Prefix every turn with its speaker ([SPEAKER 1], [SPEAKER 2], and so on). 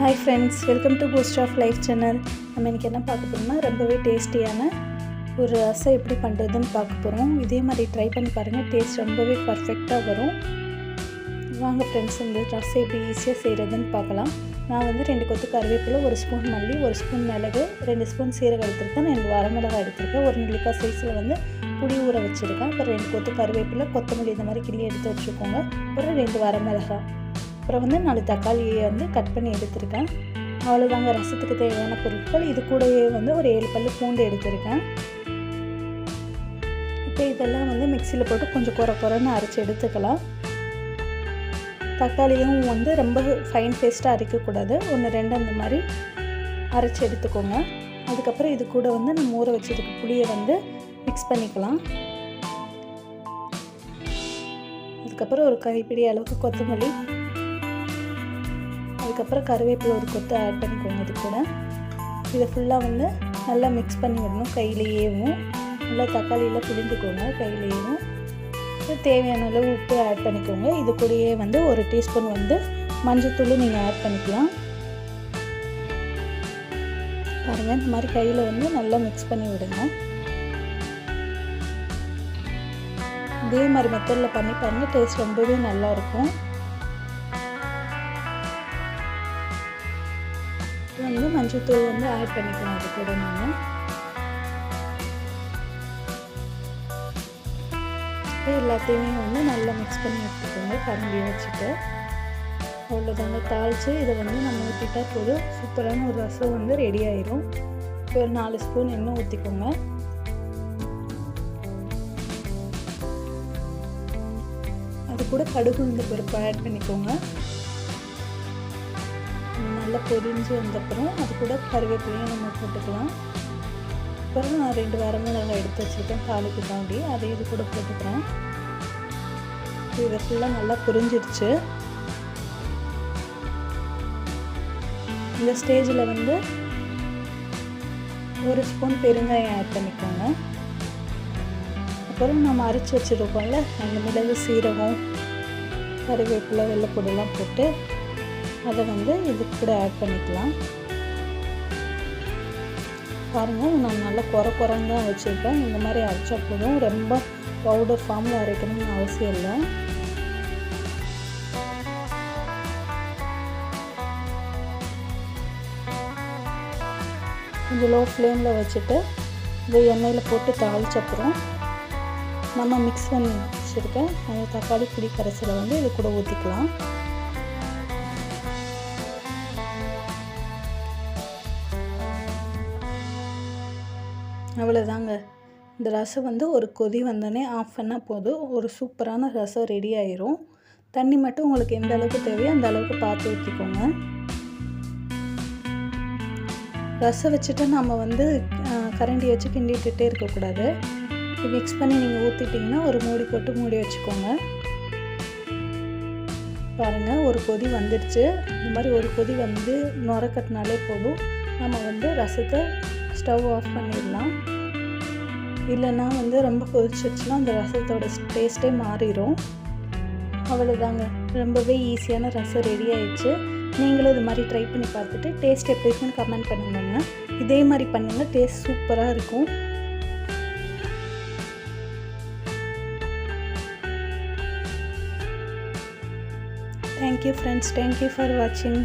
[SPEAKER 1] Hi friends, welcome to Boost of Life channel. நம்ம இன்றைக்கி என்ன பார்க்க போகிறோம்னா, ரொம்பவே டேஸ்டியான ஒரு ரசம் எப்படி பண்ணுறதுன்னு பார்க்க போகிறோம். இதே மாதிரி ட்ரை பண்ணி பாருங்கள், டேஸ்ட் ரொம்பவே பர்ஃபெக்டாக வரும். வாங்க ஃப்ரெண்ட்ஸ், இந்த ரசம் எப்படி ஈஸியாக செய்கிறதுன்னு பார்க்கலாம். நான் வந்து 2 கொத்து கருவேப்பிலை, 1 ஸ்பூன் மல்லி, 1 ஸ்பூன் மிளகு, 2 ஸ்பூன் சீரகம் எடுத்துருக்கேன், 2 வரமிளகாய் எடுத்துருக்கேன், 1 நெல்லிக்காய் சைஸில் வந்து புளி ஊற வச்சுருக்கேன். அப்புறம் 2 கொத்து கருவேப்பிலை, கொத்தமல்லி இந்த மாதிரி கிள்ளி எடுத்து வச்சுக்கோங்க. அப்புறம் 2 வரமிளகாய், அப்புறம் வந்து 4 தக்காளியை வந்து கட் பண்ணி எடுத்துருக்கேன். அவ்வளோதாங்க ரசத்துக்கு தேவையான பொருட்கள். இது கூடவே வந்து ஒரு 7 பல்லு பூண்டு எடுத்துருக்கேன். இப்போ இதெல்லாம் வந்து மிக்சியில் போட்டு கொஞ்சம் குறைன்னு அரைச்சி எடுத்துக்கலாம். தக்காளியும் வந்து ரொம்ப ஃபைன் பேஸ்ட்டாக அரைக்கக்கூடாது, 1-2 அந்த மாதிரி அரைச்சி எடுத்துக்கோங்க. அதுக்கப்புறம் இது கூட வந்து நம்ம ஊற வச்சுருக்க புளியை வந்து மிக்ஸ் பண்ணிக்கலாம். அதுக்கப்புறம் ஒரு கைப்பிடி அளவுக்கு கொத்தமல்லி, அதுக்கப்புறம் கருவேப்பிலை ஒரு கொத்து ஆட் பண்ணிக்கோங்க. இது கூட இதை ஃபுல்லாக வந்து நல்லா மிக்ஸ் பண்ணி விடணும். கையிலேயேவும் நல்லா தக்காளியில் பிழிந்துக்கோங்க. கையிலேயும் தேவையான அளவு உப்பு ஆட் பண்ணிக்கோங்க. இது கூடயே வந்து 1 டீஸ்பூன் வந்து மஞ்சள்தூள் நீங்கள் ஆட் பண்ணிக்கலாம். பாருங்கள், இந்த மாதிரி கையில் வந்து நல்லா மிக்ஸ் பண்ணி விடுங்க. இதே மாதிரி மெத்தடில் பண்ணி பாருங்கள், டேஸ்ட் ரொம்பவே நல்லாயிருக்கும். வந்து மஞ்சள்தூள் வந்து ஆட் பண்ணிக்கணும். அது கூட நீங்கள் எல்லாத்தையுமே வந்து நல்லா மிக்ஸ் பண்ணி எடுத்துக்கோங்க கரண்டியை வச்சுட்டு. அவ்வளோதாங்க, தாளித்து இதை வந்து நம்ம ஊற்றிட்டா போதும், சூப்பரான ஒரு ரசம் வந்து ரெடி ஆயிரும். ஒரு 4 ஸ்பூன் எண்ணெய் ஊற்றிக்கோங்க. அது கூட கடுகு உளுந்து பருப்பு ஆட் பண்ணிக்கோங்க. நல்லா பொரிஞ்சு வந்தப்புறம் அது கூட கருவேப்பிலையும் நம்ம போட்டுக்கலாம். அப்புறம் நான் 2 வரமிளகாய் எடுத்து வச்சுருக்கேன் தாளிக்கு தாண்டி, அதை இது கூட போட்டுக்கிறேன். இதை ஃபுல்லாக நல்லா பொரிஞ்சிருச்சு. இந்த ஸ்டேஜில் வந்து 1 ஸ்பூன் பெருங்காயம் ஆட் பண்ணிக்கோங்க. அப்புறம் நம்ம அரைச்சி வச்சுருக்கோம்ல அந்த மிளகு, சீரகம், கருவேப்பிலை, வெள்ளைப்பூடெல்லாம் போட்டு அதை வந்து இது கூட ஆட் பண்ணிக்கலாம். பாருங்கள், நான் நல்லா குறைன்னு தான் வச்சுருக்கேன். இந்த மாதிரி அரைச்சா போதும், ரொம்ப பவுடர் ஃபார்மில் அரைக்கணும்னு அவசியம் இல்லை. கொஞ்சம் லோ ஃப்ளேமில் வச்சுட்டு இந்த எண்ணெயில் போட்டு தாளிச்சப்புறம் நம்ம மிக்ஸ் பண்ணி வச்சுருக்கேன் அந்த தக்காளி புளி கரைசலை வந்து இது கூட ஊற்றிக்கலாம். அவ்வளோதாங்க, இந்த ரசம் வந்து ஒரு கொதி வந்தோடனே ஆஃப் பண்ணால் போதும், ஒரு சூப்பரான ரசம் ரெடி ஆயிரும். தண்ணி மட்டும் உங்களுக்கு எந்த அளவுக்கு தேவையோ அந்த அளவுக்கு பார்த்து ஊற்றிக்கோங்க. ரசம் வச்சுட்டு நம்ம வந்து கரண்டி வச்சு கிண்டிகிட்டே இருக்கக்கூடாது. மிக்ஸ் பண்ணி நீங்கள் ஊற்றிட்டிங்கன்னா ஒரு மூடி போட்டு மூடி வச்சுக்கோங்க. பாருங்கள், ஒரு கொதி வந்துடுச்சு. இந்த மாதிரி ஒரு கொதி வந்து நுரக்கட்டினாலே போதும், நம்ம வந்து ரசத்தை ஸ்டவ் ஆஃப் பண்ணிடலாம். இல்லைன்னா வந்து ரொம்ப கொதிச்சிருச்சுன்னா அந்த ரசத்தோட டேஸ்ட்டே மாறிடும். அவ்வளோதாங்க, ரொம்பவே ஈஸியான ரசம் ரெடி ஆயிடுச்சு. நீங்களும் இது மாதிரி ட்ரை பண்ணி பார்த்துட்டு டேஸ்ட் எப்படி இருக்குன்னு கமெண்ட் பண்ணுங்க. இதே மாதிரி பண்ணுங்கள், டேஸ்ட் சூப்பராக இருக்கும். தேங்க்யூ ஃப்ரெண்ட்ஸ், தேங்க்யூ ஃபார் வாட்சிங்.